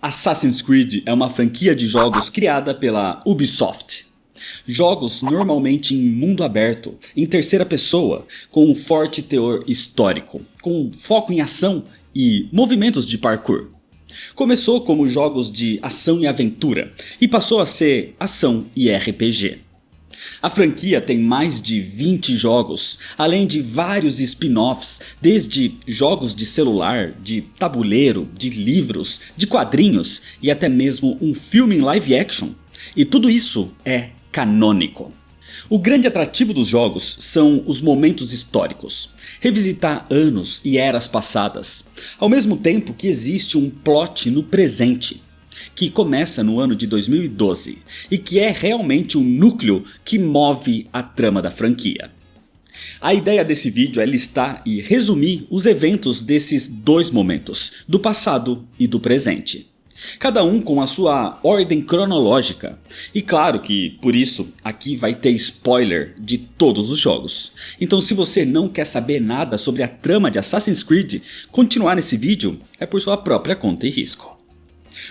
Assassin's Creed é uma franquia de jogos criada pela Ubisoft. Jogos normalmente em mundo aberto, em terceira pessoa, com um forte teor histórico, com foco em ação e movimentos de parkour. Começou como jogos de ação e aventura e passou a ser ação e RPG. A franquia tem mais de 20 jogos, além de vários spin-offs, desde jogos de celular, de tabuleiro, de livros, de quadrinhos e até mesmo um filme em live action. E tudo isso é canônico. O grande atrativo dos jogos são os momentos históricos, revisitar anos e eras passadas, ao mesmo tempo que existe um plot no presente, que começa no ano de 2012 e que é realmente o núcleo que move a trama da franquia. A ideia desse vídeo é listar e resumir os eventos desses dois momentos, do passado e do presente. Cada um com a sua ordem cronológica. E claro que, por isso, aqui vai ter spoiler de todos os jogos. Então se você não quer saber nada sobre a trama de Assassin's Creed, continuar nesse vídeo é por sua própria conta e risco.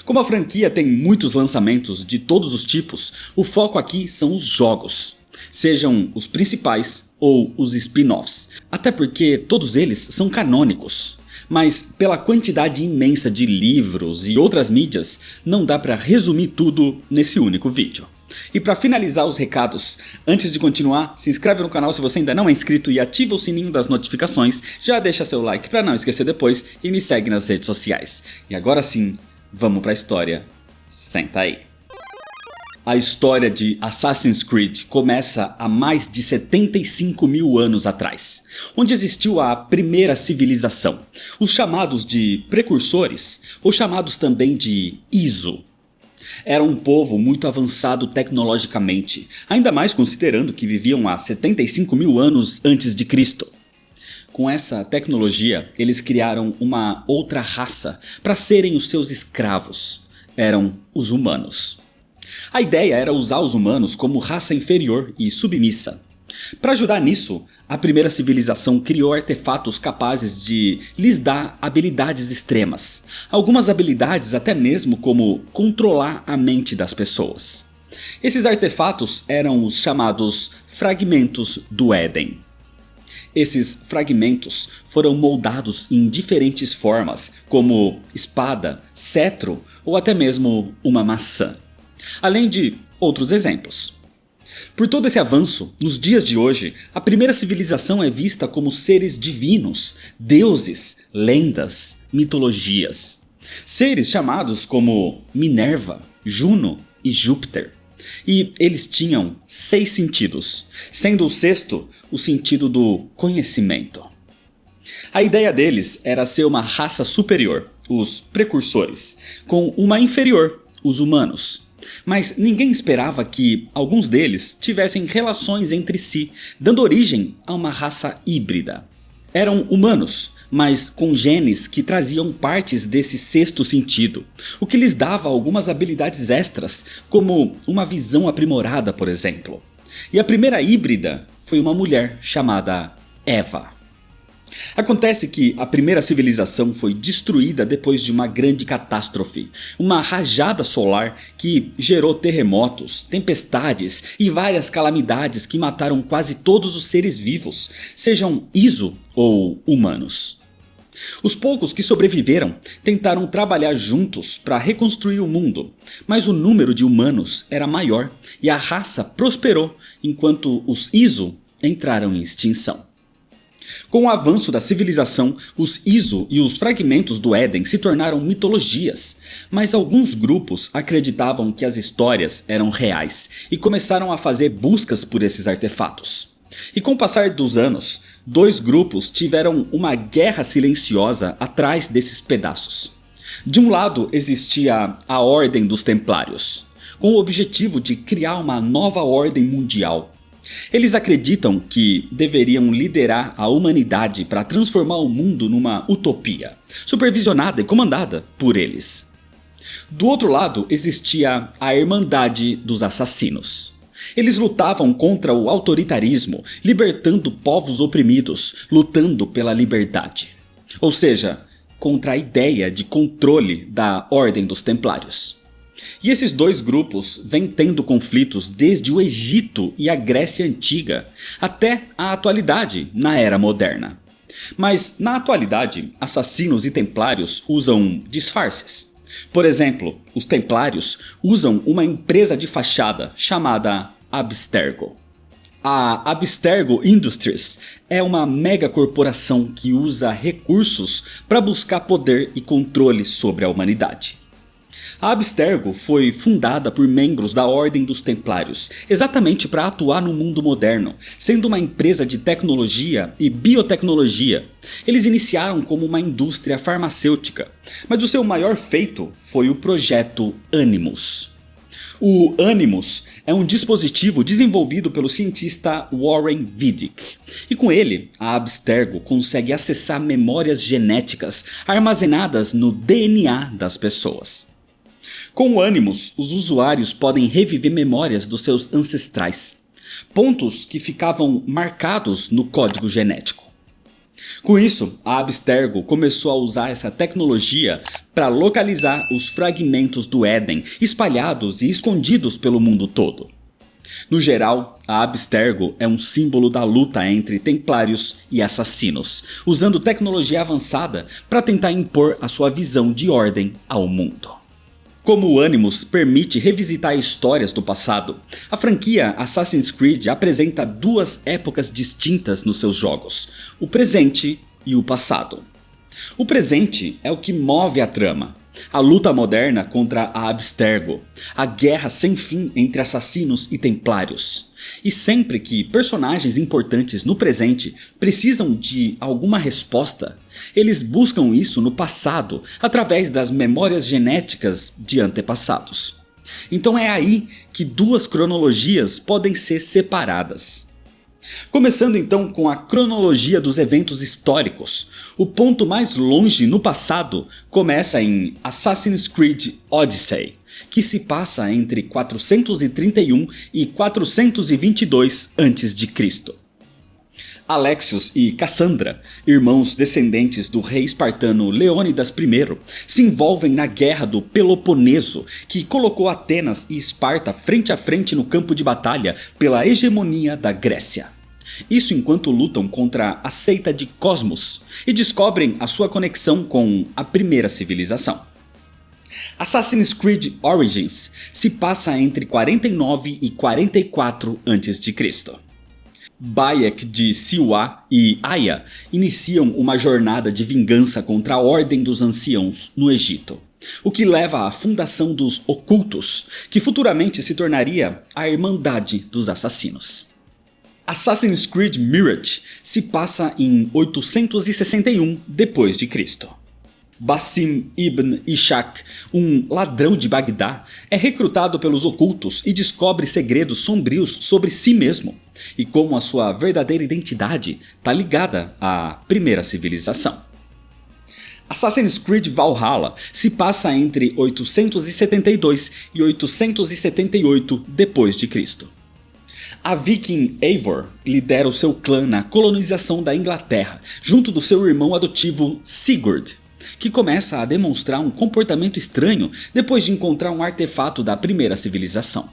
Como a franquia tem muitos lançamentos de todos os tipos, o foco aqui são os jogos, sejam os principais ou os spin-offs, até porque todos eles são canônicos. Mas pela quantidade imensa de livros e outras mídias, não dá para resumir tudo nesse único vídeo. E para finalizar os recados, antes de continuar, se inscreve no canal se você ainda não é inscrito e ativa o sininho das notificações, já deixa seu like para não esquecer depois e me segue nas redes sociais. E agora sim, vamos pra história, senta aí. A história de Assassin's Creed começa há mais de 75 mil anos atrás, onde existiu a primeira civilização, os chamados de precursores, ou chamados também de Iso. Era um povo muito avançado tecnologicamente, ainda mais considerando que viviam há 75 mil anos antes de Cristo. Com essa tecnologia, eles criaram uma outra raça para serem os seus escravos. Eram os humanos. A ideia era usar os humanos como raça inferior e submissa. Para ajudar nisso, a primeira civilização criou artefatos capazes de lhes dar habilidades extremas. Algumas habilidades até mesmo como controlar a mente das pessoas. Esses artefatos eram os chamados Fragmentos do Éden. Esses fragmentos foram moldados em diferentes formas, como espada, cetro ou até mesmo uma maçã. Além de outros exemplos. Por todo esse avanço, nos dias de hoje, a primeira civilização é vista como seres divinos, deuses, lendas, mitologias. Seres chamados como Minerva, Juno e Júpiter. E eles tinham 6 sentidos, sendo o sexto o sentido do conhecimento. A ideia deles era ser uma raça superior, os precursores, com uma inferior, os humanos. Mas ninguém esperava que alguns deles tivessem relações entre si, dando origem a uma raça híbrida. Eram humanos, mas com genes que traziam partes desse sexto sentido, o que lhes dava algumas habilidades extras, como uma visão aprimorada, por exemplo. E a primeira híbrida foi uma mulher chamada Eva. Acontece que a primeira civilização foi destruída depois de uma grande catástrofe, uma rajada solar que gerou terremotos, tempestades e várias calamidades que mataram quase todos os seres vivos, sejam Iso ou humanos. Os poucos que sobreviveram tentaram trabalhar juntos para reconstruir o mundo, mas o número de humanos era maior e a raça prosperou enquanto os Iso entraram em extinção. Com o avanço da civilização, os Iso e os fragmentos do Éden se tornaram mitologias, mas alguns grupos acreditavam que as histórias eram reais e começaram a fazer buscas por esses artefatos. E com o passar dos anos, 2 grupos tiveram uma guerra silenciosa atrás desses pedaços. De um lado existia a Ordem dos Templários, com o objetivo de criar uma nova ordem mundial. Eles acreditam que deveriam liderar a humanidade para transformar o mundo numa utopia, supervisionada e comandada por eles. Do outro lado existia a Irmandade dos Assassinos. Eles lutavam contra o autoritarismo, libertando povos oprimidos, lutando pela liberdade. Ou seja, contra a ideia de controle da Ordem dos Templários. E esses dois grupos vêm tendo conflitos desde o Egito e a Grécia Antiga até a atualidade, na Era Moderna. Mas na atualidade, assassinos e templários usam disfarces. Por exemplo, os templários usam uma empresa de fachada chamada Abstergo. A Abstergo Industries é uma mega corporação que usa recursos para buscar poder e controle sobre a humanidade. A Abstergo foi fundada por membros da Ordem dos Templários, exatamente para atuar no mundo moderno, sendo uma empresa de tecnologia e biotecnologia. Eles iniciaram como uma indústria farmacêutica, mas o seu maior feito foi o projeto Animus. O Animus é um dispositivo desenvolvido pelo cientista Warren Vidic, e com ele, a Abstergo consegue acessar memórias genéticas armazenadas no DNA das pessoas. Com o Animus, os usuários podem reviver memórias dos seus ancestrais, pontos que ficavam marcados no código genético. Com isso, a Abstergo começou a usar essa tecnologia para localizar os fragmentos do Éden espalhados e escondidos pelo mundo todo. No geral, a Abstergo é um símbolo da luta entre templários e assassinos, usando tecnologia avançada para tentar impor a sua visão de ordem ao mundo. Como o Animus permite revisitar histórias do passado, a franquia Assassin's Creed apresenta duas épocas distintas nos seus jogos, o presente e o passado. O presente é o que move a trama, a luta moderna contra a Abstergo, a guerra sem fim entre assassinos e templários. E sempre que personagens importantes no presente precisam de alguma resposta, eles buscam isso no passado através das memórias genéticas de antepassados. Então é aí que duas cronologias podem ser separadas. Começando então com a cronologia dos eventos históricos, o ponto mais longe no passado começa em Assassin's Creed Odyssey, que se passa entre 431 e 422 a.C. Alexios e Cassandra, irmãos descendentes do rei espartano Leônidas I, se envolvem na guerra do Peloponeso, que colocou Atenas e Esparta frente a frente no campo de batalha pela hegemonia da Grécia. Isso enquanto lutam contra a seita de Cosmos e descobrem a sua conexão com a primeira civilização. Assassin's Creed Origins se passa entre 49 e 44 a.C. Bayek de Siwa e Aya iniciam uma jornada de vingança contra a Ordem dos Anciãos no Egito, o que leva à fundação dos Ocultos, que futuramente se tornaria a Irmandade dos Assassinos. Assassin's Creed Mirage se passa em 861 d.C. Basim ibn Ishaq, um ladrão de Bagdá, é recrutado pelos Ocultos e descobre segredos sombrios sobre si mesmo, e como a sua verdadeira identidade está ligada à primeira civilização. Assassin's Creed Valhalla se passa entre 872 e 878 d.C. A viking Eivor lidera o seu clã na colonização da Inglaterra, junto do seu irmão adotivo Sigurd, que começa a demonstrar um comportamento estranho depois de encontrar um artefato da primeira civilização.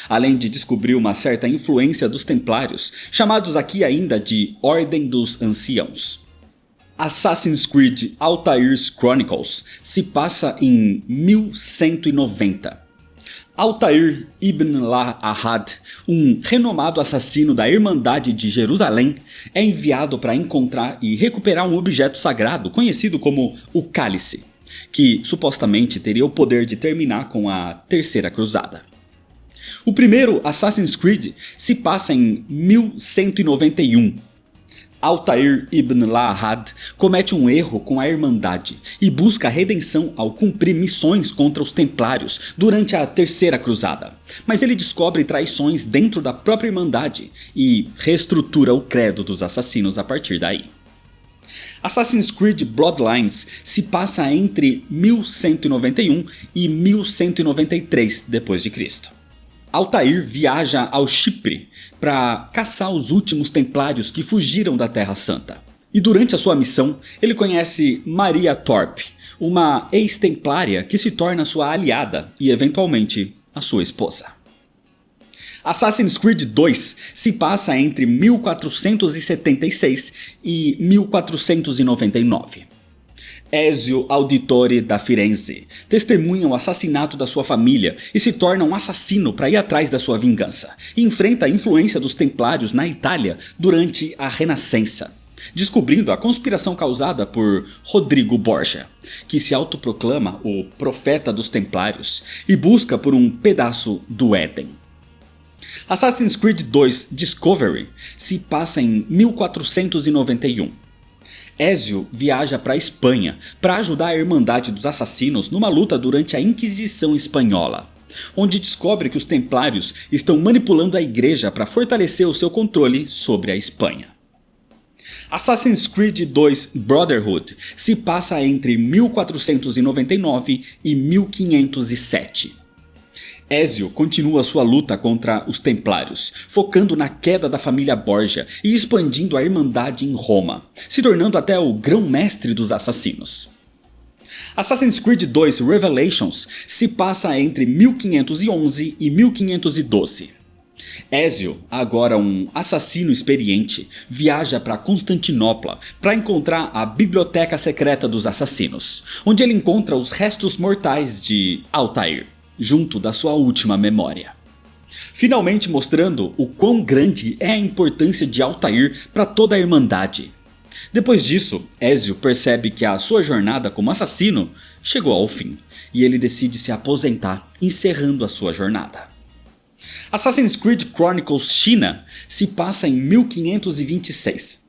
Além de descobrir uma certa influência dos Templários, chamados aqui ainda de Ordem dos Anciãos. Assassin's Creed Altair's Chronicles se passa em 1190. Altair ibn la-Ahad, um renomado assassino da Irmandade de Jerusalém, é enviado para encontrar e recuperar um objeto sagrado conhecido como o Cálice, que supostamente teria o poder de terminar com a Terceira Cruzada. O primeiro Assassin's Creed se passa em 1191. Altair ibn la-Ahad comete um erro com a Irmandade e busca a redenção ao cumprir missões contra os Templários durante a Terceira Cruzada, mas ele descobre traições dentro da própria Irmandade e reestrutura o credo dos assassinos a partir daí. Assassin's Creed Bloodlines se passa entre 1191 e 1193 d.C. Altair viaja ao Chipre para caçar os últimos templários que fugiram da Terra Santa. E durante a sua missão, ele conhece Maria Thorpe, uma ex-templária que se torna sua aliada e eventualmente a sua esposa. Assassin's Creed 2 se passa entre 1476 e 1499. Ezio Auditore da Firenze testemunha o assassinato da sua família e se torna um assassino para ir atrás da sua vingança, e enfrenta a influência dos templários na Itália durante a Renascença, descobrindo a conspiração causada por Rodrigo Borgia, que se autoproclama o profeta dos templários e busca por um pedaço do Éden. Assassin's Creed 2 Discovery se passa em 1491. Ezio viaja para a Espanha para ajudar a Irmandade dos Assassinos numa luta durante a Inquisição Espanhola, onde descobre que os templários estão manipulando a igreja para fortalecer o seu controle sobre a Espanha. Assassin's Creed 2 Brotherhood se passa entre 1499 e 1507. Ezio continua sua luta contra os Templários, focando na queda da família Borgia e expandindo a Irmandade em Roma, se tornando até o grão-mestre dos assassinos. Assassin's Creed 2 Revelations se passa entre 1511 e 1512. Ezio, agora um assassino experiente, viaja para Constantinopla para encontrar a Biblioteca Secreta dos Assassinos, onde ele encontra os restos mortais de Altair, junto da sua última memória. Finalmente mostrando o quão grande é a importância de Altair para toda a Irmandade. Depois disso, Ezio percebe que a sua jornada como assassino chegou ao fim, e ele decide se aposentar, encerrando a sua jornada. Assassin's Creed Chronicles China se passa em 1526.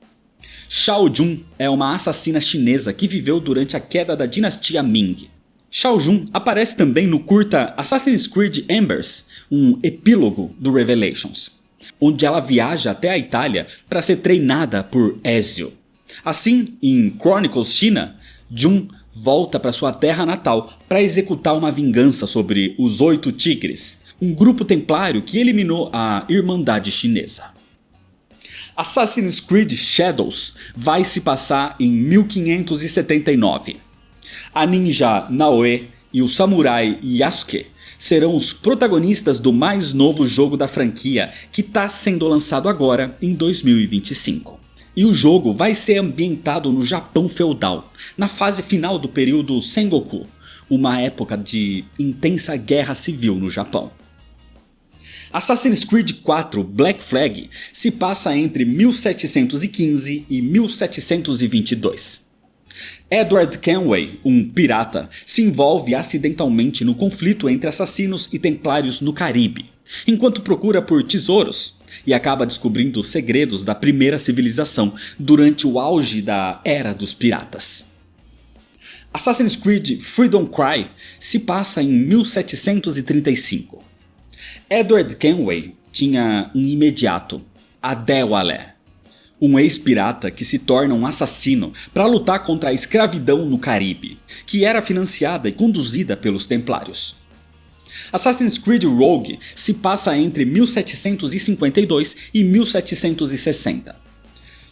Shao Jun é uma assassina chinesa que viveu durante a queda da dinastia Ming. Shao Jun aparece também no curta Assassin's Creed Embers, um epílogo do Revelations, onde ela viaja até a Itália para ser treinada por Ezio. Assim, em Chronicles China, Jun volta para sua terra natal para executar uma vingança sobre os 8 Tigres, um grupo templário que eliminou a Irmandade Chinesa. Assassin's Creed Shadows vai se passar em 1579. A ninja Naoe e o samurai Yasuke serão os protagonistas do mais novo jogo da franquia, que está sendo lançado agora em 2025. E o jogo vai ser ambientado no Japão feudal, na fase final do período Sengoku, uma época de intensa guerra civil no Japão. Assassin's Creed 4 Black Flag se passa entre 1715 e 1722. Edward Kenway, um pirata, se envolve acidentalmente no conflito entre assassinos e templários no Caribe, enquanto procura por tesouros, e acaba descobrindo os segredos da primeira civilização durante o auge da Era dos Piratas. Assassin's Creed Freedom Cry se passa em 1735. Edward Kenway tinha um imediato, Adewale, um ex-pirata que se torna um assassino para lutar contra a escravidão no Caribe, que era financiada e conduzida pelos Templários. Assassin's Creed Rogue se passa entre 1752 e 1760.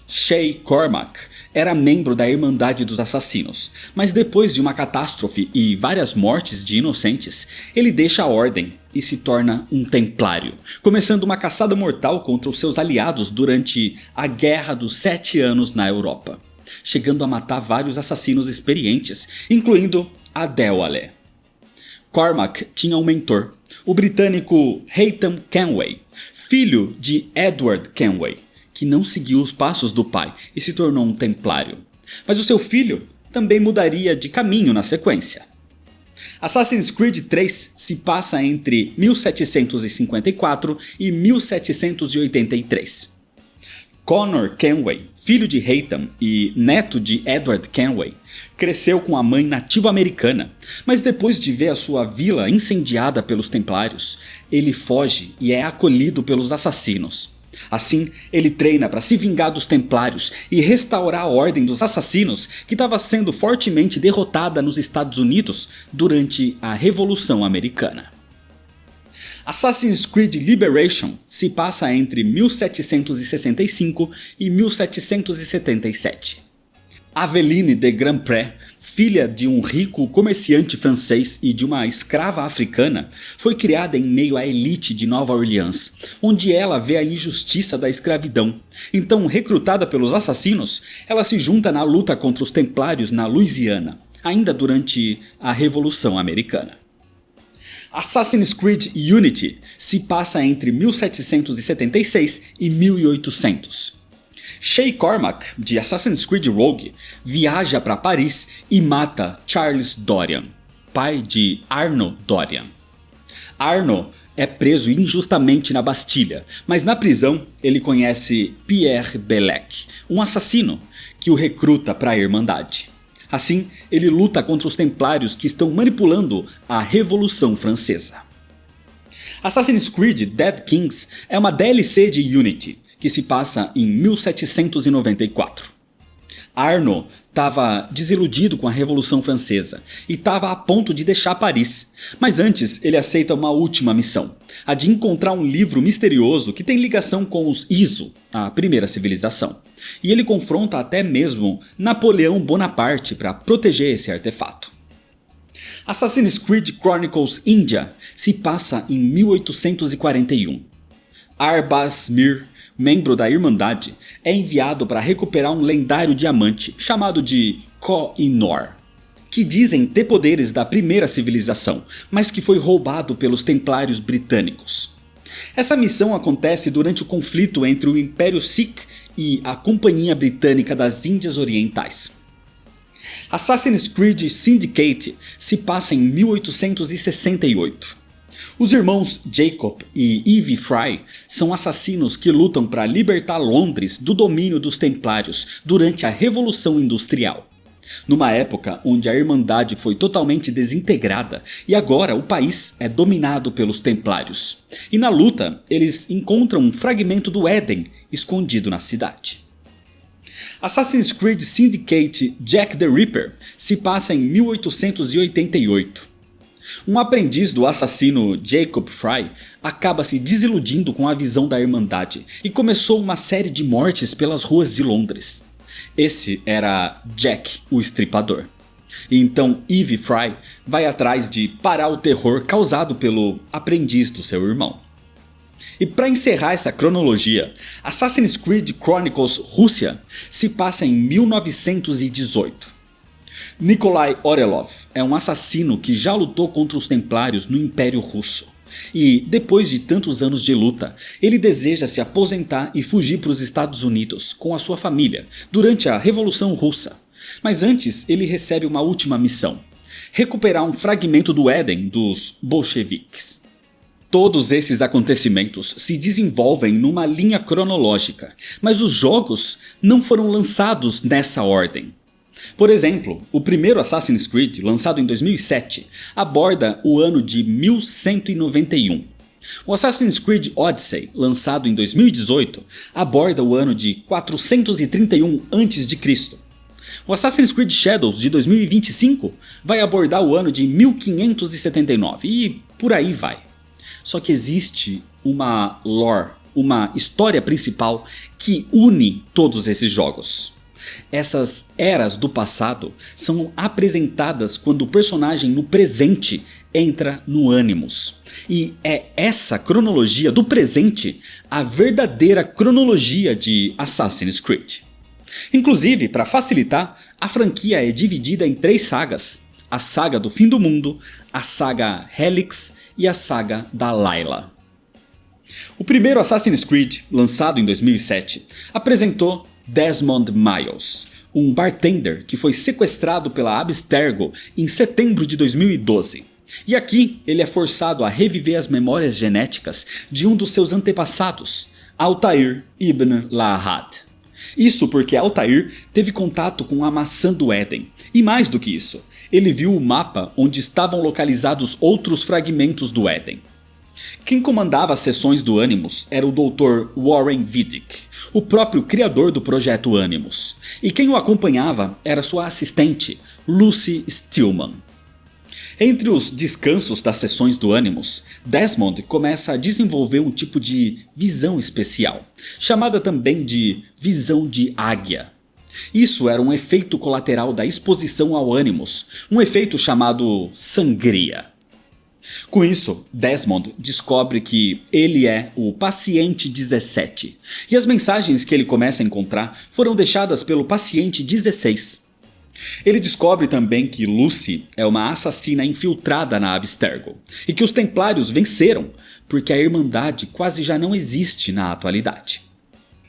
Shay Cormac era membro da Irmandade dos Assassinos, mas depois de uma catástrofe e várias mortes de inocentes, ele deixa a ordem e se torna um templário, começando uma caçada mortal contra os seus aliados durante a Guerra dos 7 Anos na Europa, chegando a matar vários assassinos experientes, incluindo Adewale. Cormac tinha um mentor, o britânico Haytham Kenway, filho de Edward Kenway, que não seguiu os passos do pai e se tornou um templário. Mas o seu filho também mudaria de caminho na sequência. Assassin's Creed 3 se passa entre 1754 e 1783. Connor Kenway, filho de Haytham e neto de Edward Kenway, cresceu com a mãe nativa-americana, mas depois de ver a sua vila incendiada pelos templários, ele foge e é acolhido pelos assassinos. Assim, ele treina para se vingar dos templários e restaurar a ordem dos assassinos que estava sendo fortemente derrotada nos Estados Unidos durante a Revolução Americana. Assassin's Creed Liberation se passa entre 1765 e 1777. Aveline de Grandpré, filha de um rico comerciante francês e de uma escrava africana, foi criada em meio à elite de Nova Orleans, onde ela vê a injustiça da escravidão. Então, recrutada pelos assassinos, ela se junta na luta contra os Templários na Louisiana, ainda durante a Revolução Americana. Assassin's Creed Unity se passa entre 1776 e 1800. Shay Cormac, de Assassin's Creed Rogue, viaja para Paris e mata Charles Dorian, pai de Arnaud Dorian. Arnaud é preso injustamente na Bastilha, mas na prisão ele conhece Pierre Belec, um assassino que o recruta para a Irmandade. Assim, ele luta contra os Templários que estão manipulando a Revolução Francesa. Assassin's Creed Dead Kings é uma DLC de Unity, que se passa em 1794. Arnaud estava desiludido com a Revolução Francesa e estava a ponto de deixar Paris, mas antes ele aceita uma última missão, a de encontrar um livro misterioso que tem ligação com os Iso, a primeira civilização, e ele confronta até mesmo Napoleão Bonaparte para proteger esse artefato. Assassin's Creed Chronicles India se passa em 1841. Arbaz Mir, membro da Irmandade, é enviado para recuperar um lendário diamante chamado de Koh-i-Noor, que dizem ter poderes da primeira civilização, mas que foi roubado pelos Templários britânicos. Essa missão acontece durante o conflito entre o Império Sikh e a Companhia Britânica das Índias Orientais. Assassin's Creed Syndicate se passa em 1868. Os irmãos Jacob e Eve Fry são assassinos que lutam para libertar Londres do domínio dos Templários durante a Revolução Industrial. Numa época onde a Irmandade foi totalmente desintegrada e agora o país é dominado pelos Templários. E na luta eles encontram um fragmento do Éden escondido na cidade. Assassin's Creed Syndicate Jack the Ripper se passa em 1888. Um aprendiz do assassino Jacob Fry acaba se desiludindo com a visão da Irmandade e começou uma série de mortes pelas ruas de Londres. Esse era Jack, o Estripador. E então Eve Fry vai atrás de parar o terror causado pelo aprendiz do seu irmão. E para encerrar essa cronologia, Assassin's Creed Chronicles Rússia se passa em 1918. Nikolai Orelov é um assassino que já lutou contra os Templários no Império Russo. E, depois de tantos anos de luta, ele deseja se aposentar e fugir para os Estados Unidos com a sua família durante a Revolução Russa. Mas antes ele recebe uma última missão: recuperar um fragmento do Éden dos bolcheviques. Todos esses acontecimentos se desenvolvem numa linha cronológica, mas os jogos não foram lançados nessa ordem. Por exemplo, o primeiro Assassin's Creed, lançado em 2007, aborda o ano de 1191. O Assassin's Creed Odyssey, lançado em 2018, aborda o ano de 431 a.C. O Assassin's Creed Shadows de 2025 vai abordar o ano de 1579 e por aí vai. Só que existe uma lore, uma história principal que une todos esses jogos. Essas eras do passado são apresentadas quando o personagem no presente entra no Animus. E é essa cronologia do presente a verdadeira cronologia de Assassin's Creed. Inclusive, para facilitar, a franquia é dividida em 3 sagas: a saga do fim do mundo, a saga Helix e a saga da Layla. O primeiro Assassin's Creed, lançado em 2007, apresentou Desmond Miles, um bartender que foi sequestrado pela Abstergo em setembro de 2012. E aqui ele é forçado a reviver as memórias genéticas de um dos seus antepassados, Altair ibn Lahad. Isso porque Altair teve contato com a maçã do Éden, e mais do que isso, ele viu o mapa onde estavam localizados outros fragmentos do Éden. Quem comandava as sessões do Animus era o Dr. Warren Vidic, o próprio criador do projeto Animus, e quem o acompanhava era sua assistente, Lucy Stillman. Entre os descansos das sessões do Animus, Desmond começa a desenvolver um tipo de visão especial, chamada também de visão de águia. Isso era um efeito colateral da exposição ao Animus, um efeito chamado sangria. Com isso, Desmond descobre que ele é o paciente 17, e as mensagens que ele começa a encontrar foram deixadas pelo paciente 16. Ele descobre também que Lucy é uma assassina infiltrada na Abstergo, e que os Templários venceram, porque a Irmandade quase já não existe na atualidade.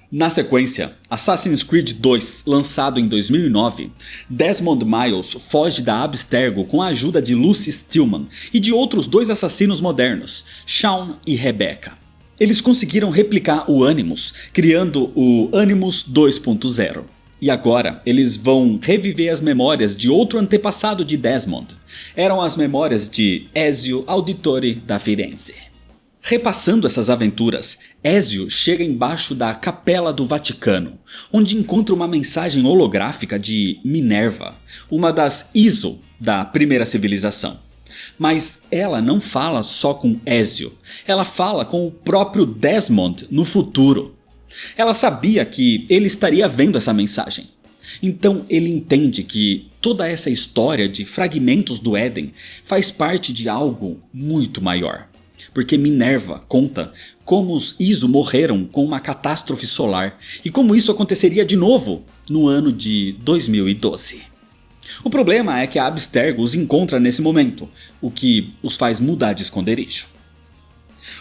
Na sequência, Assassin's Creed 2, lançado em 2009, Desmond Miles foge da Abstergo com a ajuda de Lucy Stillman e de outros 2 assassinos modernos, Shaun e Rebecca. Eles conseguiram replicar o Animus, criando o Animus 2.0. E agora, eles vão reviver as memórias de outro antepassado de Desmond. Eram as memórias de Ezio Auditore da Firenze. Repassando essas aventuras, Ezio chega embaixo da Capela do Vaticano, onde encontra uma mensagem holográfica de Minerva, uma das Iso da primeira civilização. Mas ela não fala só com Ezio, ela fala com o próprio Desmond no futuro. Ela sabia que ele estaria vendo essa mensagem. Então ele entende que toda essa história de fragmentos do Éden faz parte de algo muito maior. Porque Minerva conta como os Iso morreram com uma catástrofe solar e como isso aconteceria de novo no ano de 2012. O problema é que a Abstergo os encontra nesse momento, o que os faz mudar de esconderijo.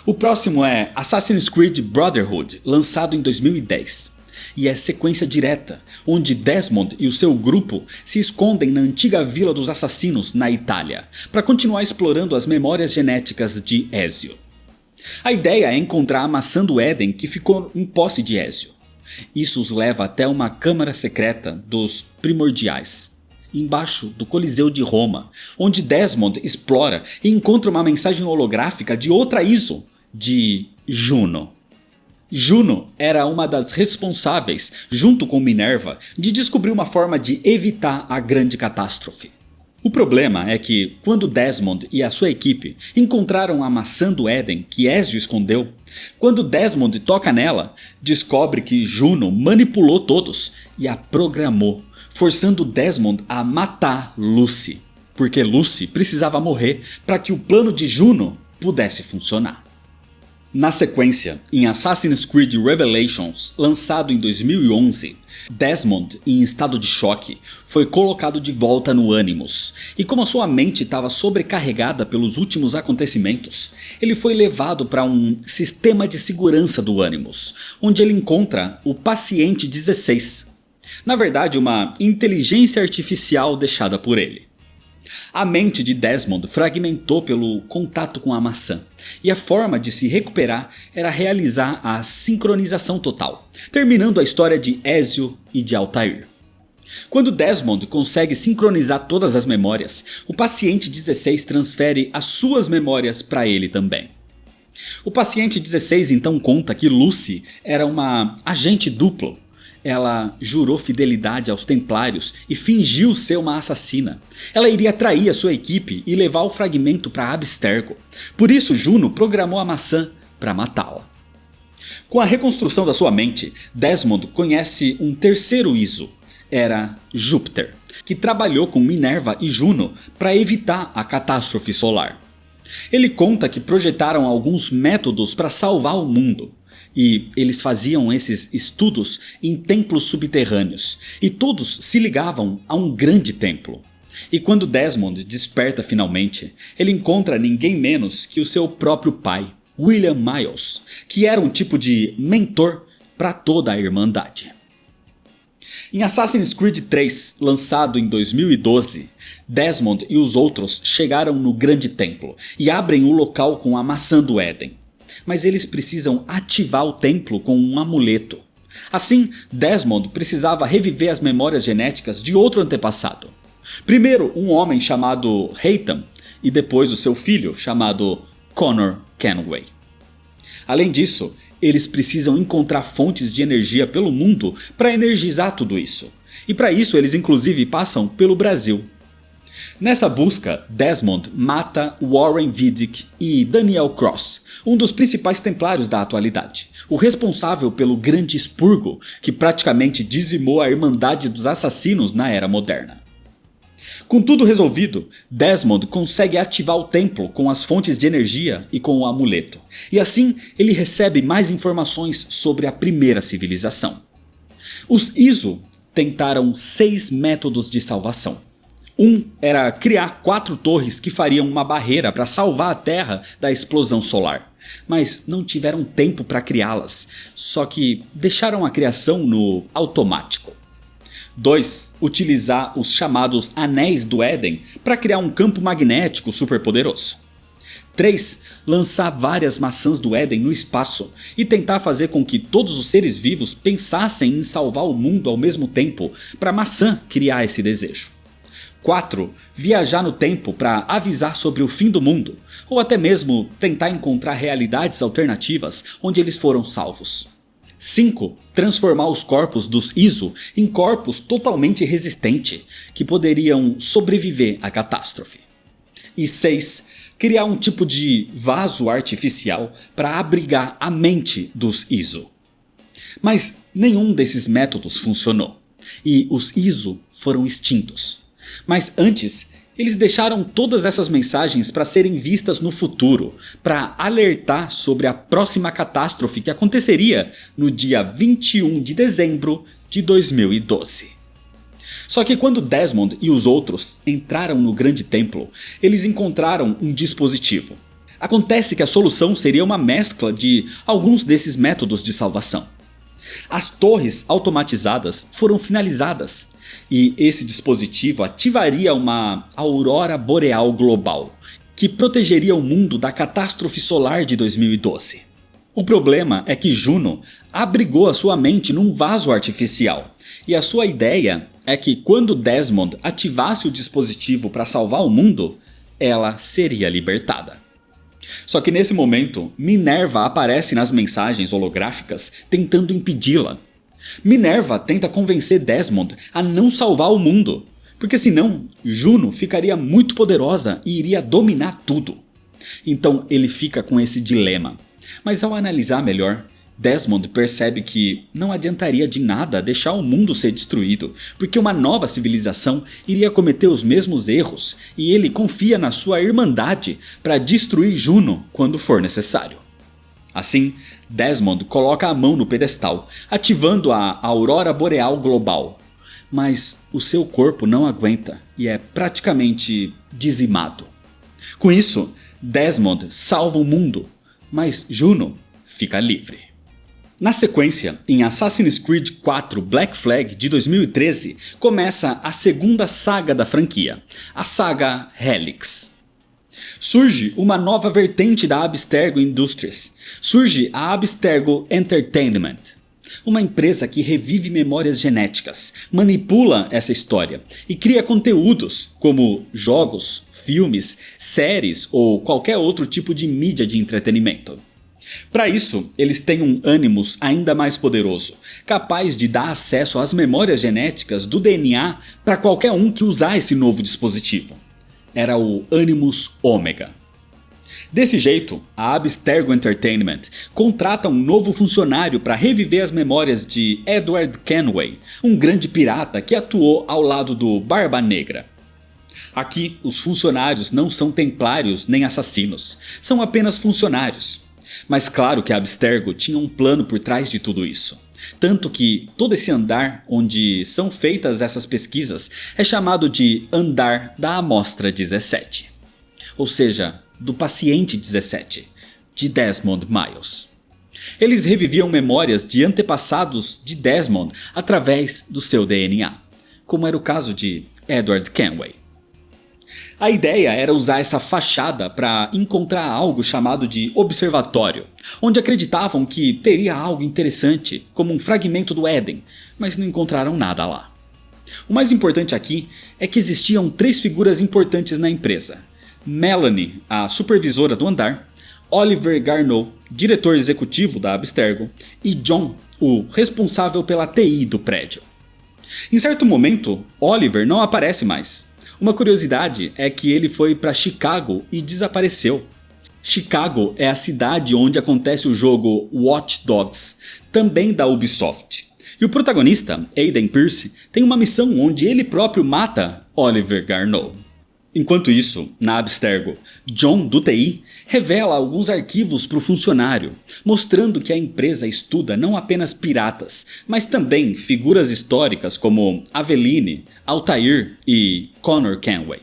O próximo é Assassin's Creed Brotherhood, lançado em 2010. E é sequência direta, onde Desmond e o seu grupo se escondem na antiga Vila dos Assassinos, na Itália, para continuar explorando as memórias genéticas de Ezio. A ideia é encontrar a maçã do Éden que ficou em posse de Ezio. Isso os leva até uma câmara secreta dos Primordiais, embaixo do Coliseu de Roma, onde Desmond explora e encontra uma mensagem holográfica de outra Iso, de Juno. Juno era uma das responsáveis, junto com Minerva, de descobrir uma forma de evitar a grande catástrofe. O problema é que, quando Desmond e a sua equipe encontraram a maçã do Éden que Ezio escondeu, quando Desmond toca nela, descobre que Juno manipulou todos e a programou, forçando Desmond a matar Lucy, porque Lucy precisava morrer para que o plano de Juno pudesse funcionar. Na sequência, em Assassin's Creed Revelations, lançado em 2011, Desmond, em estado de choque, foi colocado de volta no Animus, e como a sua mente estava sobrecarregada pelos últimos acontecimentos, ele foi levado para um sistema de segurança do Animus, onde ele encontra o paciente 16, na verdade uma inteligência artificial deixada por ele. A mente de Desmond fragmentou pelo contato com a maçã, e a forma de se recuperar era realizar a sincronização total, terminando a história de Ezio e de Altair. Quando Desmond consegue sincronizar todas as memórias, o paciente 16 transfere as suas memórias para ele também. O paciente 16 então conta que Lucy era uma agente duplo. Ela jurou fidelidade aos Templários e fingiu ser uma assassina. Ela iria trair a sua equipe e levar o fragmento para Abstergo. Por isso Juno programou a maçã para matá-la. Com a reconstrução da sua mente, Desmond conhece um terceiro Iso. Era Júpiter, que trabalhou com Minerva e Juno para evitar a catástrofe solar. Ele conta que projetaram alguns métodos para salvar o mundo. E eles faziam esses estudos em templos subterrâneos, e todos se ligavam a um grande templo. E quando Desmond desperta finalmente, ele encontra ninguém menos que o seu próprio pai, William Miles, que era um tipo de mentor para toda a Irmandade. Em Assassin's Creed 3, lançado em 2012, Desmond e os outros chegaram no grande templo e abrem o local com a maçã do Éden. Mas eles precisam ativar o templo com um amuleto. Assim, Desmond precisava reviver as memórias genéticas de outro antepassado. Primeiro um homem chamado Haytham e depois o seu filho chamado Connor Kenway. Além disso, eles precisam encontrar fontes de energia pelo mundo para energizar tudo isso. E para isso eles inclusive passam pelo Brasil. Nessa busca, Desmond mata Warren Vidic e Daniel Cross, um dos principais templários da atualidade, o responsável pelo Grande Expurgo, que praticamente dizimou a Irmandade dos Assassinos na Era Moderna. Com tudo resolvido, Desmond consegue ativar o templo com as fontes de energia e com o amuleto, e assim ele recebe mais informações sobre a primeira civilização. Os Iso tentaram 6 métodos de salvação. Um era criar 4 torres que fariam uma barreira para salvar a Terra da explosão solar, mas não tiveram tempo para criá-las, só que deixaram a criação no automático. 2. Utilizar os chamados Anéis do Éden para criar um campo magnético superpoderoso. 3. Lançar várias maçãs do Éden no espaço e tentar fazer com que todos os seres vivos pensassem em salvar o mundo ao mesmo tempo para a maçã criar esse desejo. 4. Viajar no tempo para avisar sobre o fim do mundo, ou até mesmo tentar encontrar realidades alternativas onde eles foram salvos. 5. Transformar os corpos dos Iso em corpos totalmente resistentes, que poderiam sobreviver à catástrofe. E 6. Criar um tipo de vaso artificial para abrigar a mente dos Iso. Mas nenhum desses métodos funcionou, e os Iso foram extintos. Mas antes, eles deixaram todas essas mensagens para serem vistas no futuro, para alertar sobre a próxima catástrofe que aconteceria no dia 21 de dezembro de 2012. Só que quando Desmond e os outros entraram no grande templo, eles encontraram um dispositivo. Acontece que a solução seria uma mescla de alguns desses métodos de salvação. As torres automatizadas foram finalizadas, e esse dispositivo ativaria uma aurora boreal global, que protegeria o mundo da catástrofe solar de 2012. O problema é que Juno abrigou a sua mente num vaso artificial, e a sua ideia é que quando Desmond ativasse o dispositivo para salvar o mundo, ela seria libertada. Só que nesse momento, Minerva aparece nas mensagens holográficas tentando impedi-la. Minerva tenta convencer Desmond a não salvar o mundo, porque senão Juno ficaria muito poderosa e iria dominar tudo. Então ele fica com esse dilema, mas ao analisar melhor, Desmond percebe que não adiantaria de nada deixar o mundo ser destruído, porque uma nova civilização iria cometer os mesmos erros e ele confia na sua irmandade para destruir Juno quando for necessário. Assim, Desmond coloca a mão no pedestal, ativando a aurora boreal global. Mas o seu corpo não aguenta e é praticamente dizimado. Com isso, Desmond salva o mundo, mas Juno fica livre. Na sequência, em Assassin's Creed 4 Black Flag de 2013, começa a segunda saga da franquia, a saga Helix. Surge uma nova vertente da Abstergo Industries. Surge a Abstergo Entertainment, uma empresa que revive memórias genéticas, manipula essa história e cria conteúdos como jogos, filmes, séries ou qualquer outro tipo de mídia de entretenimento. Para isso, eles têm um Animus ainda mais poderoso, capaz de dar acesso às memórias genéticas do DNA para qualquer um que usar esse novo dispositivo. Era o Animus Omega. Desse jeito, a Abstergo Entertainment contrata um novo funcionário para reviver as memórias de Edward Kenway, um grande pirata que atuou ao lado do Barba Negra. Aqui, os funcionários não são templários nem assassinos, são apenas funcionários. Mas claro que a Abstergo tinha um plano por trás de tudo isso. Tanto que todo esse andar onde são feitas essas pesquisas é chamado de Andar da Amostra 17. Ou seja, do paciente 17, de Desmond Miles. Eles reviviam memórias de antepassados de Desmond através do seu DNA, como era o caso de Edward Kenway. A ideia era usar essa fachada para encontrar algo chamado de observatório, onde acreditavam que teria algo interessante, como um fragmento do Éden, mas não encontraram nada lá. O mais importante aqui é que existiam 3 figuras importantes na empresa: Melanie, a supervisora do andar, Oliver Garneau, diretor executivo da Abstergo, e John, o responsável pela TI do prédio. Em certo momento, Oliver não aparece mais. Uma curiosidade é que ele foi para Chicago e desapareceu. Chicago é a cidade onde acontece o jogo Watch Dogs, também da Ubisoft. E o protagonista, Aiden Pearce, tem uma missão onde ele próprio mata Oliver Garneau. Enquanto isso, na Abstergo, John, do TI, revela alguns arquivos para o funcionário, mostrando que a empresa estuda não apenas piratas, mas também figuras históricas como Aveline, Altair e Connor Kenway.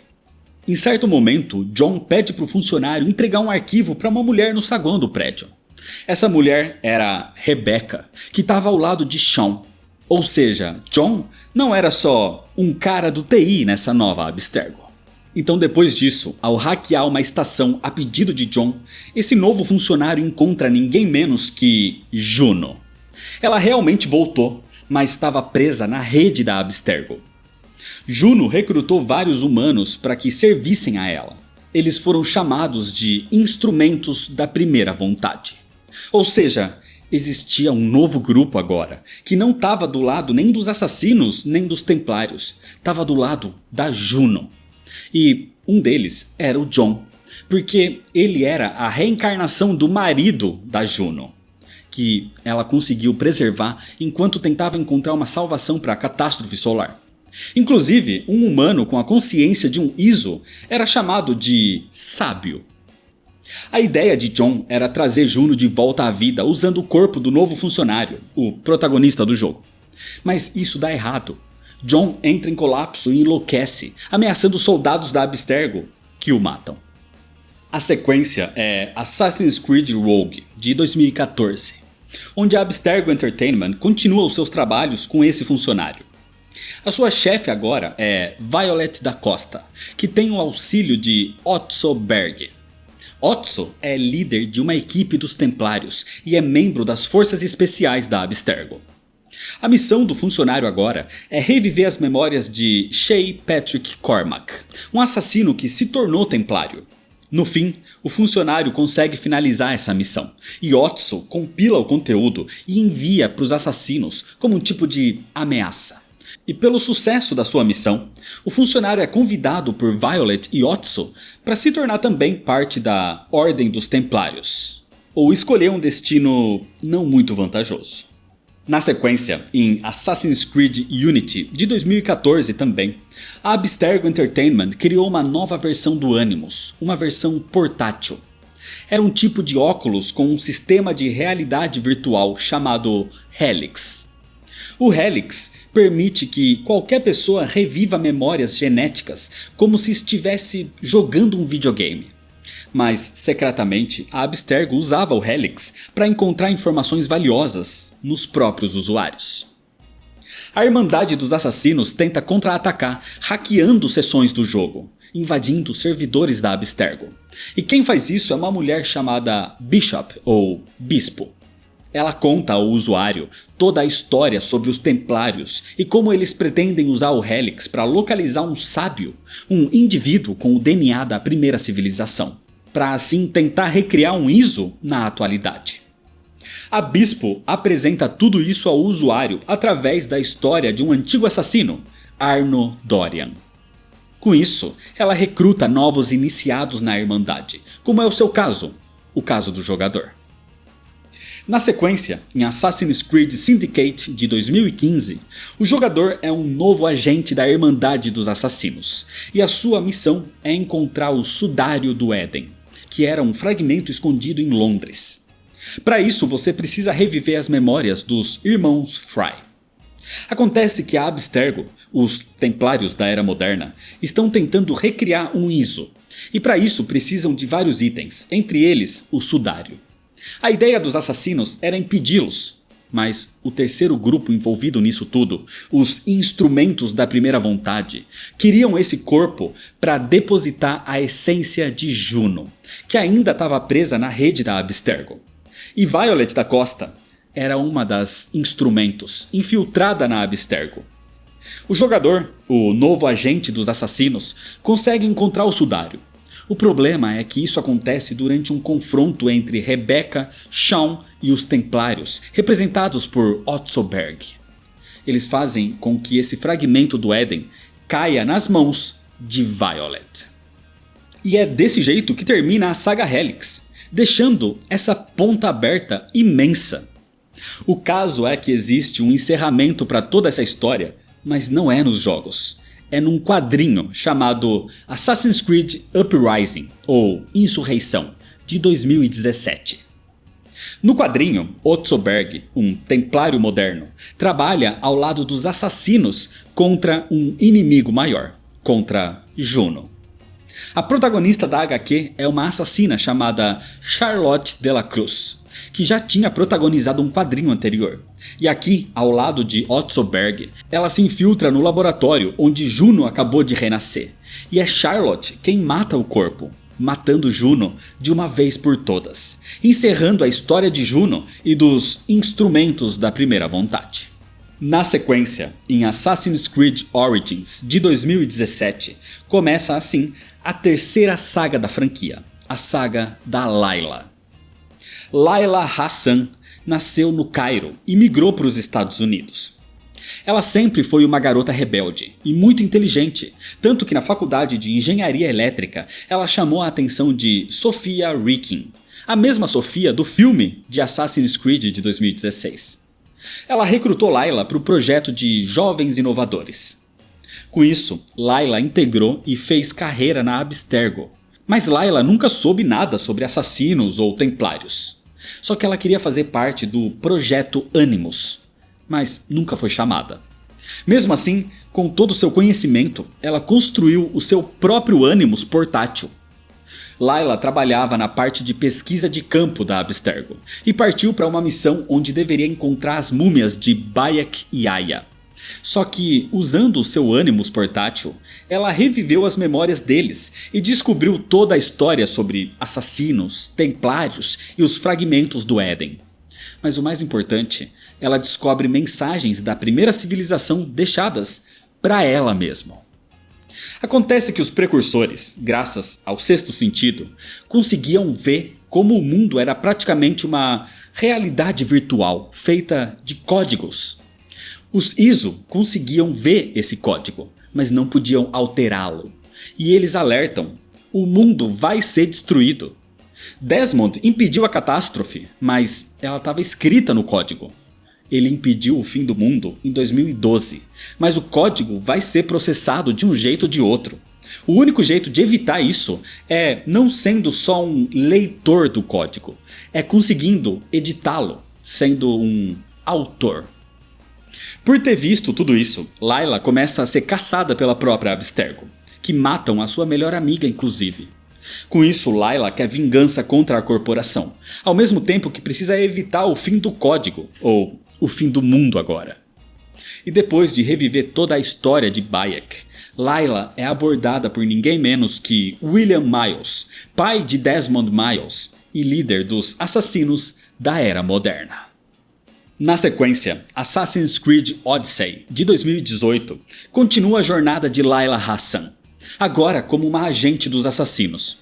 Em certo momento, John pede para o funcionário entregar um arquivo para uma mulher no saguão do prédio. Essa mulher era Rebecca, que estava ao lado de Sean. Ou seja, John não era só um cara do TI nessa nova Abstergo. Então depois disso, ao hackear uma estação a pedido de John, esse novo funcionário encontra ninguém menos que Juno. Ela realmente voltou, mas estava presa na rede da Abstergo. Juno recrutou vários humanos para que servissem a ela. Eles foram chamados de instrumentos da primeira vontade. Ou seja, existia um novo grupo agora, que não estava do lado nem dos assassinos nem dos templários, estava do lado da Juno. E um deles era o John, porque ele era a reencarnação do marido da Juno, que ela conseguiu preservar enquanto tentava encontrar uma salvação para a catástrofe solar. Inclusive, um humano com a consciência de um Iso era chamado de sábio. A ideia de John era trazer Juno de volta à vida usando o corpo do novo funcionário, o protagonista do jogo. Mas isso dá errado. John entra em colapso e enlouquece, ameaçando soldados da Abstergo, que o matam. A sequência é Assassin's Creed Rogue, de 2014, onde a Abstergo Entertainment continua os seus trabalhos com esse funcionário. A sua chefe agora é Violet da Costa, que tem o auxílio de Otso Berg. Otso é líder de uma equipe dos Templários e é membro das forças especiais da Abstergo. A missão do funcionário agora é reviver as memórias de Shay Patrick Cormac, um assassino que se tornou templário. No fim, o funcionário consegue finalizar essa missão, e Otso compila o conteúdo e envia para os assassinos como um tipo de ameaça. E pelo sucesso da sua missão, o funcionário é convidado por Violet e Otso para se tornar também parte da Ordem dos Templários, ou escolher um destino não muito vantajoso. Na sequência, em Assassin's Creed Unity, de 2014 também, a Abstergo Entertainment criou uma nova versão do Animus, uma versão portátil. Era um tipo de óculos com um sistema de realidade virtual chamado Helix. O Helix permite que qualquer pessoa reviva memórias genéticas como se estivesse jogando um videogame. Mas, secretamente, a Abstergo usava o Helix para encontrar informações valiosas nos próprios usuários. A Irmandade dos Assassinos tenta contra-atacar, hackeando sessões do jogo, invadindo servidores da Abstergo. E quem faz isso é uma mulher chamada Bishop, ou Bispo. Ela conta ao usuário toda a história sobre os Templários e como eles pretendem usar o Helix para localizar um sábio, um indivíduo com o DNA da primeira civilização, para assim tentar recriar um Iso na atualidade. A Bispo apresenta tudo isso ao usuário através da história de um antigo assassino, Arno Dorian. Com isso, ela recruta novos iniciados na Irmandade, como é o seu caso, o caso do jogador. Na sequência, em Assassin's Creed Syndicate de 2015, o jogador é um novo agente da Irmandade dos Assassinos, e a sua missão é encontrar o Sudário do Éden, que era um fragmento escondido em Londres. Para isso você precisa reviver as memórias dos Irmãos Fry. Acontece que a Abstergo, os Templários da Era Moderna, estão tentando recriar um Iso, e para isso precisam de vários itens, entre eles o Sudário. A ideia dos assassinos era impedi-los, mas o terceiro grupo envolvido nisso tudo, os Instrumentos da Primeira Vontade, queriam esse corpo para depositar a essência de Juno, que ainda estava presa na rede da Abstergo. E Violet da Costa era uma das Instrumentos, infiltrada na Abstergo. O jogador, o novo agente dos assassinos, consegue encontrar o Sudário. O problema é que isso acontece durante um confronto entre Rebecca, Sean e os Templários, representados por Otso Berg. Eles fazem com que esse fragmento do Éden caia nas mãos de Violet. E é desse jeito que termina a saga Helix, deixando essa ponta aberta imensa. O caso é que existe um encerramento para toda essa história, mas não é nos jogos. É num quadrinho chamado Assassin's Creed Uprising, ou Insurreição, de 2017. No quadrinho, Otso Berg, um templário moderno, trabalha ao lado dos assassinos contra um inimigo maior, contra Juno. A protagonista da HQ é uma assassina chamada Charlotte de la Cruz, que já tinha protagonizado um quadrinho anterior. E aqui, ao lado de Otso Berg, ela se infiltra no laboratório onde Juno acabou de renascer. E é Charlotte quem mata o corpo, matando Juno de uma vez por todas, encerrando a história de Juno e dos instrumentos da primeira vontade. Na sequência, em Assassin's Creed Origins de 2017, começa assim a terceira saga da franquia, a saga da Layla. Layla Hassan nasceu no Cairo e migrou para os Estados Unidos. Ela sempre foi uma garota rebelde e muito inteligente, tanto que na faculdade de engenharia elétrica ela chamou a atenção de Sofia Ricken, a mesma Sofia do filme de Assassin's Creed de 2016. Ela recrutou Layla para o projeto de Jovens Inovadores. Com isso, Layla integrou e fez carreira na Abstergo. Mas Layla nunca soube nada sobre assassinos ou templários. Só que ela queria fazer parte do Projeto Animus, mas nunca foi chamada. Mesmo assim, com todo o seu conhecimento, ela construiu o seu próprio Animus portátil. Layla trabalhava na parte de pesquisa de campo da Abstergo e partiu para uma missão onde deveria encontrar as múmias de Bayek e Aya. Só que, usando o seu Animus portátil, ela reviveu as memórias deles e descobriu toda a história sobre assassinos, templários e os fragmentos do Éden. Mas o mais importante, ela descobre mensagens da primeira civilização deixadas para ela mesma. Acontece que os precursores, graças ao sexto sentido, conseguiam ver como o mundo era praticamente uma realidade virtual feita de códigos. Os Iso conseguiam ver esse código, mas não podiam alterá-lo. E eles alertam: o mundo vai ser destruído. Desmond impediu a catástrofe, mas ela estava escrita no código. Ele impediu o fim do mundo em 2012, mas o código vai ser processado de um jeito ou de outro. O único jeito de evitar isso é não sendo só um leitor do código, é conseguindo editá-lo, sendo um autor. Por ter visto tudo isso, Layla começa a ser caçada pela própria Abstergo, que matam a sua melhor amiga inclusive. Com isso, Layla quer vingança contra a corporação, ao mesmo tempo que precisa evitar o fim do código, ou o fim do mundo agora. E depois de reviver toda a história de Bayek, Layla é abordada por ninguém menos que William Miles, pai de Desmond Miles e líder dos assassinos da Era Moderna. Na sequência, Assassin's Creed Odyssey de 2018 continua a jornada de Layla Hassan, agora como uma agente dos assassinos.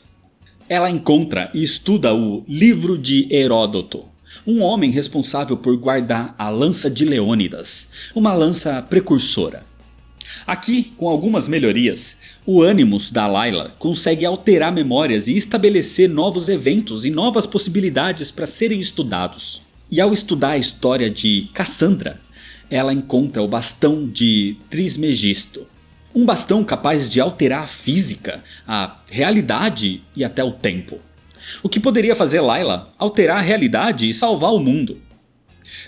Ela encontra e estuda o Livro de Heródoto, um homem responsável por guardar a lança de Leônidas, uma lança precursora. Aqui, com algumas melhorias, o Animus da Layla consegue alterar memórias e estabelecer novos eventos e novas possibilidades para serem estudados. E ao estudar a história de Cassandra, ela encontra o bastão de Trismegisto. Um bastão capaz de alterar a física, a realidade e até o tempo. O que poderia fazer Layla alterar a realidade e salvar o mundo.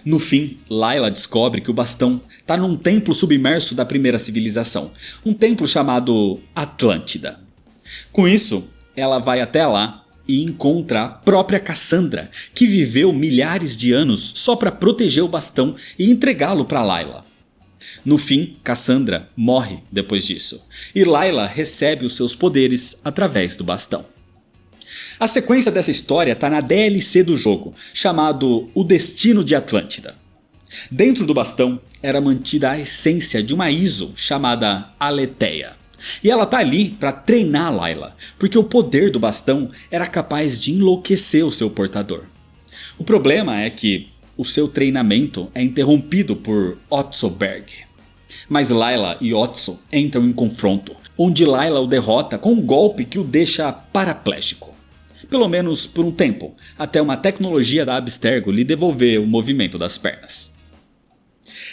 No fim, Layla descobre que o bastão está num templo submerso da primeira civilização, um templo chamado Atlântida. Com isso, ela vai até lá e encontra a própria Cassandra, que viveu milhares de anos só para proteger o bastão e entregá-lo para Layla. No fim, Cassandra morre depois disso, e Layla recebe os seus poderes através do bastão. A sequência dessa história está na DLC do jogo, chamado O Destino de Atlântida. Dentro do bastão era mantida a essência de uma Iso chamada Aletheia. E ela tá ali para treinar Layla, porque o poder do bastão era capaz de enlouquecer o seu portador. O problema é que o seu treinamento é interrompido por Otso Berg. Mas Layla e Otso entram em confronto, onde Layla o derrota com um golpe que o deixa paraplégico. Pelo menos por um tempo, até uma tecnologia da Abstergo lhe devolver o movimento das pernas.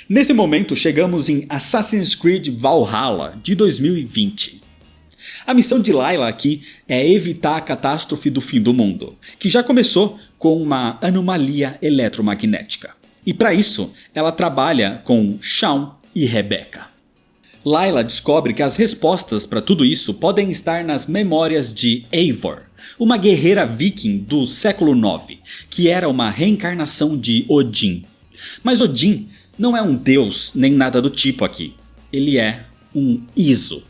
Nesse momento chegamos em Assassin's Creed Valhalla de 2020. A missão de Layla aqui é evitar a catástrofe do fim do mundo, que já começou com uma anomalia eletromagnética. E para isso, ela trabalha com Shaun e Rebecca. Layla descobre que as respostas para tudo isso podem estar nas memórias de Eivor, uma guerreira viking do século IX, que era uma reencarnação de Odin. Mas Odin não é um deus nem nada do tipo aqui, ele é um Iso.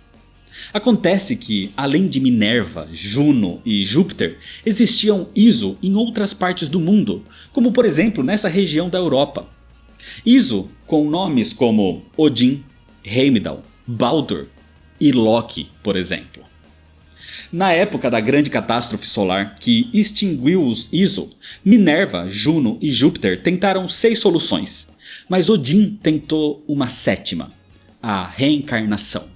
Acontece que, além de Minerva, Juno e Júpiter, existiam Iso em outras partes do mundo, como por exemplo nessa região da Europa. Iso com nomes como Odin, Heimdall, Baldur e Loki, por exemplo. Na época da grande catástrofe solar que extinguiu os Iso, Minerva, Juno e Júpiter tentaram 6 soluções, mas Odin tentou uma 7ª, a reencarnação.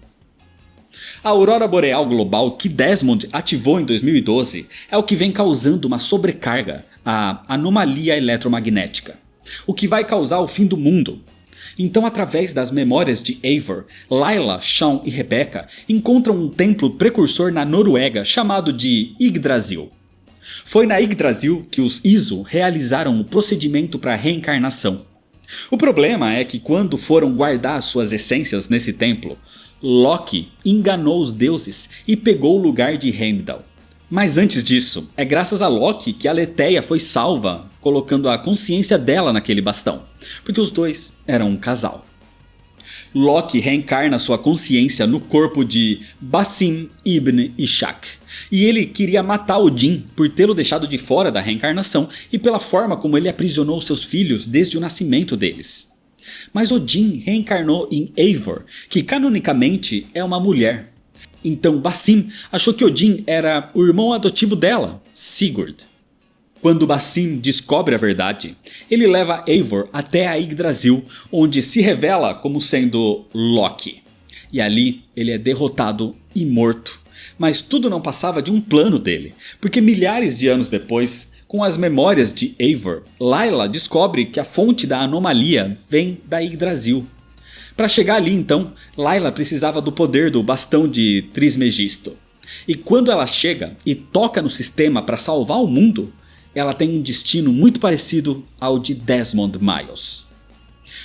A aurora boreal global que Desmond ativou em 2012 é o que vem causando uma sobrecarga, a anomalia eletromagnética, o que vai causar o fim do mundo. Então, através das memórias de Eivor, Layla, Shaun e Rebecca encontram um templo precursor na Noruega chamado de Yggdrasil. Foi na Yggdrasil que os Iso realizaram o procedimento para reencarnação. O problema é que quando foram guardar suas essências nesse templo, Loki enganou os deuses e pegou o lugar de Heimdall. Mas antes disso, é graças a Loki que a Letheia foi salva, colocando a consciência dela naquele bastão, porque os dois eram um casal. Loki reencarna sua consciência no corpo de Basim ibn Ishak, e ele queria matar Odin por tê-lo deixado de fora da reencarnação e pela forma como ele aprisionou seus filhos desde o nascimento deles. Mas Odin reencarnou em Eivor, que canonicamente é uma mulher. Então Basim achou que Odin era o irmão adotivo dela, Sigurd. Quando Basim descobre a verdade, ele leva Eivor até a Yggdrasil, onde se revela como sendo Loki. E ali ele é derrotado e morto. Mas tudo não passava de um plano dele, porque milhares de anos depois, com as memórias de Eivor, Layla descobre que a fonte da anomalia vem da Yggdrasil. Para chegar ali então, Layla precisava do poder do bastão de Trismegisto. E quando ela chega e toca no sistema para salvar o mundo, ela tem um destino muito parecido ao de Desmond Miles.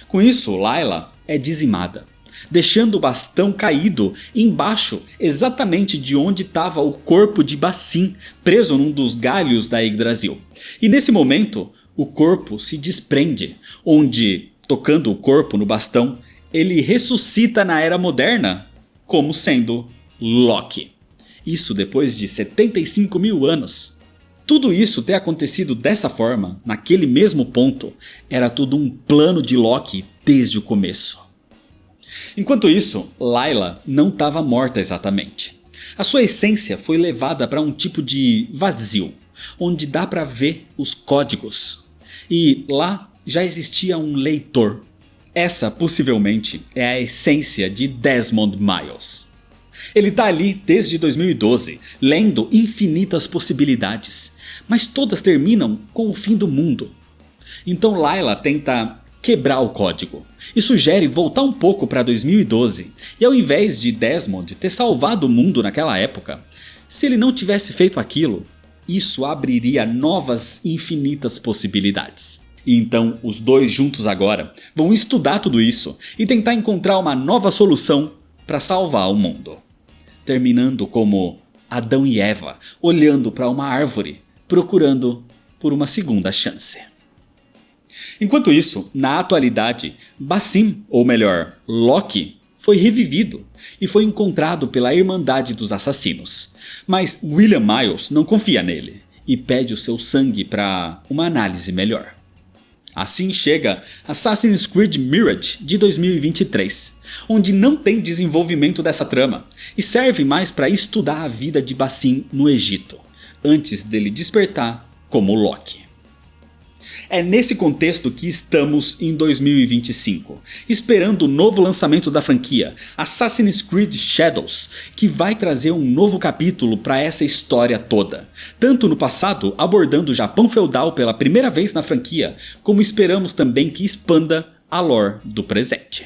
Com isso, Layla é dizimada, deixando o bastão caído embaixo exatamente de onde estava o corpo de Basim, preso num dos galhos da Yggdrasil. E nesse momento, o corpo se desprende, onde, tocando o corpo no bastão, ele ressuscita na Era Moderna como sendo Loki. Isso depois de 75 mil anos. Tudo isso ter acontecido dessa forma, naquele mesmo ponto, era tudo um plano de Loki desde o começo. Enquanto isso, Layla não estava morta exatamente. A sua essência foi levada para um tipo de vazio, onde dá para ver os códigos. E lá já existia um leitor. Essa possivelmente é a essência de Desmond Miles. Ele está ali desde 2012, lendo infinitas possibilidades, mas todas terminam com o fim do mundo. Então Layla tenta quebrar o código e sugere voltar um pouco para 2012, e ao invés de Desmond ter salvado o mundo naquela época, se ele não tivesse feito aquilo, isso abriria novas infinitas possibilidades. E então os dois juntos agora vão estudar tudo isso e tentar encontrar uma nova solução para salvar o mundo. Terminando como Adão e Eva olhando para uma árvore, procurando por uma segunda chance. Enquanto isso, na atualidade, Basim, ou melhor, Loki, foi revivido e foi encontrado pela Irmandade dos Assassinos. Mas William Miles não confia nele e pede o seu sangue para uma análise melhor. Assim chega Assassin's Creed Mirage de 2023, onde não tem desenvolvimento dessa trama e serve mais para estudar a vida de Basim no Egito, antes dele despertar como Loki. É nesse contexto que estamos em 2025, esperando o novo lançamento da franquia, Assassin's Creed Shadows, que vai trazer um novo capítulo para essa história toda, tanto no passado abordando o Japão feudal pela primeira vez na franquia, como esperamos também que expanda a lore do presente.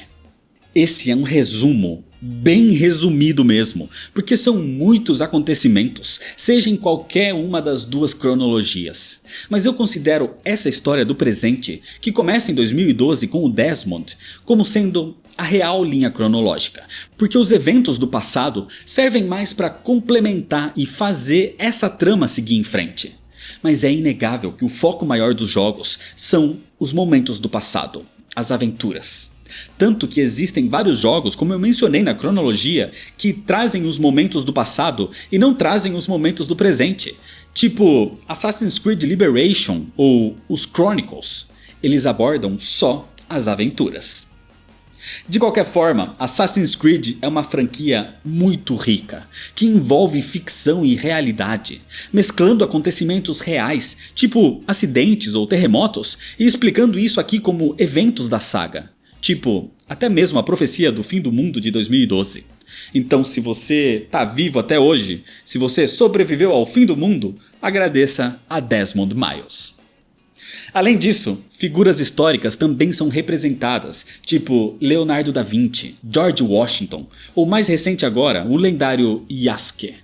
Esse é um resumo, bem resumido mesmo, porque são muitos acontecimentos, seja em qualquer uma das duas cronologias. Mas eu considero essa história do presente, que começa em 2012 com o Desmond, como sendo a real linha cronológica, porque os eventos do passado servem mais para complementar e fazer essa trama seguir em frente. Mas é inegável que o foco maior dos jogos são os momentos do passado, as aventuras. Tanto que existem vários jogos, como eu mencionei na cronologia, que trazem os momentos do passado e não trazem os momentos do presente. Tipo Assassin's Creed Liberation ou os Chronicles. Eles abordam só as aventuras. De qualquer forma, Assassin's Creed é uma franquia muito rica, que envolve ficção e realidade, mesclando acontecimentos reais, tipo acidentes ou terremotos, e explicando isso aqui como eventos da saga. Tipo, até mesmo a profecia do fim do mundo de 2012. Então, se você tá vivo até hoje, se você sobreviveu ao fim do mundo, agradeça a Desmond Miles. Além disso, figuras históricas também são representadas, tipo Leonardo da Vinci, George Washington, ou mais recente agora, o lendário Yasuke.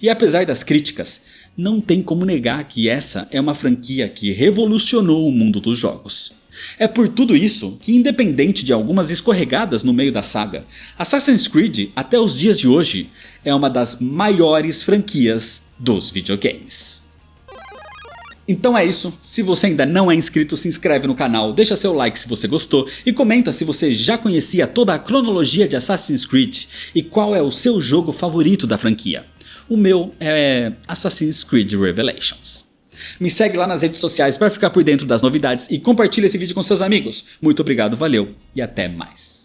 E apesar das críticas, não tem como negar que essa é uma franquia que revolucionou o mundo dos jogos. É por tudo isso que, independente de algumas escorregadas no meio da saga, Assassin's Creed, até os dias de hoje, é uma das maiores franquias dos videogames. Então é isso, se você ainda não é inscrito, se inscreve no canal, deixa seu like se você gostou e comenta se você já conhecia toda a cronologia de Assassin's Creed e qual é o seu jogo favorito da franquia. O meu é Assassin's Creed Revelations. Me segue lá nas redes sociais para ficar por dentro das novidades e compartilha esse vídeo com seus amigos. Muito obrigado, valeu e até mais.